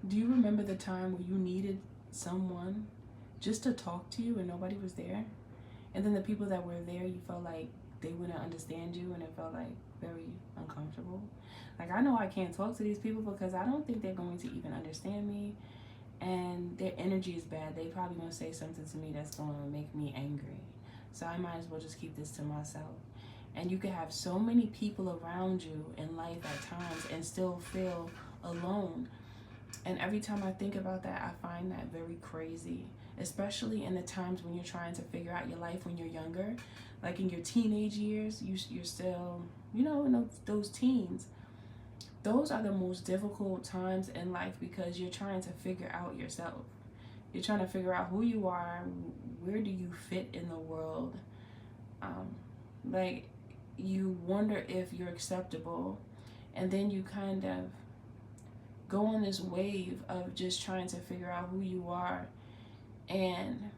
Do you remember the time where you needed someone just to talk to you and nobody was there? And then the people that were there, you felt like they wouldn't understand you and it felt like very uncomfortable. Like, I know I can't talk to these people because I don't think they're going to even understand me, and their energy is bad. They probably gonna say something to me that's gonna make me angry. So I might as well just keep this to myself. And you can have so many people around you in life at times and still feel alone. And every time I think about that, I find that very crazy, especially in the times when you're trying to figure out your life when you're younger. Like in your teenage years, you're still, in those teens. Those are the most difficult times in life because you're trying to figure out yourself. You're trying to figure out who you are, where do you fit in the world. Um, like, you wonder if you're acceptable, and then you kind of go on this wave of just trying to figure out who you are, and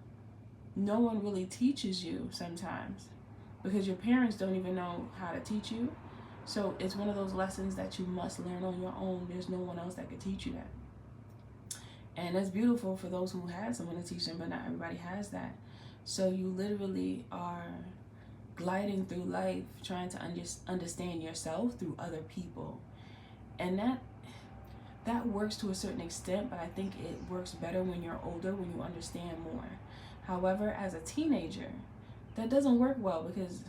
no one really teaches you sometimes because your parents don't even know how to teach you. So it's one of those lessons that you must learn on your own. There's no one else that could teach you that. And that's beautiful for those who had someone to teach them, but not everybody has that. So you literally are gliding through life trying to understand yourself through other people. And that works to a certain extent, but I think it works better when you're older, when you understand more. However, as a teenager, that doesn't work well because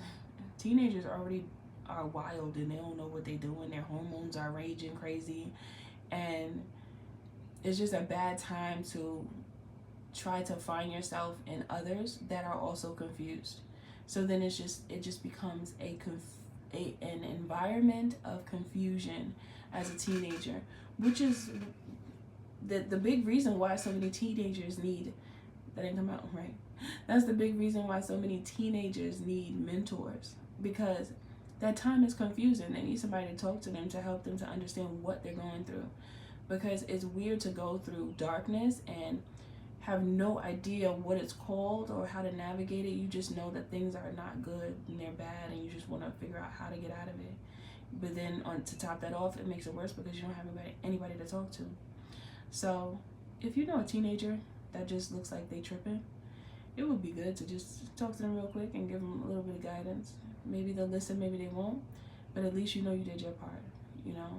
teenagers already are wild and they don't know what they're doing. Their hormones are raging crazy, and it's just a bad time to try to find yourself in others that are also confused. So then it just becomes an environment of confusion as a teenager, which is the big reason why so many teenagers need that didn't come out right. That's the big reason why so many teenagers need mentors, because that time is confusing. They need somebody to talk to them to help them to understand what they're going through, because it's weird to go through darkness and have no idea what it's called or how to navigate it. You just know that things are not good and they're bad, and you just want to figure out how to get out of it. But then to top that off, it makes it worse because you don't have anybody to talk to. So if you know a teenager that just looks like they tripping, it would be good to just talk to them real quick and give them a little bit of guidance. Maybe they'll listen, maybe they won't, but at least you know you did your part,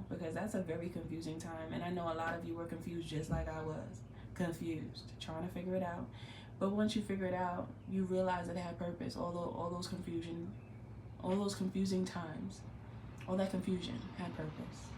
because that's a very confusing time. And I know a lot of you were confused just like I was, confused, trying to figure it out. But once you figure it out, you realize that it had purpose. All those confusing times, all that confusion had purpose.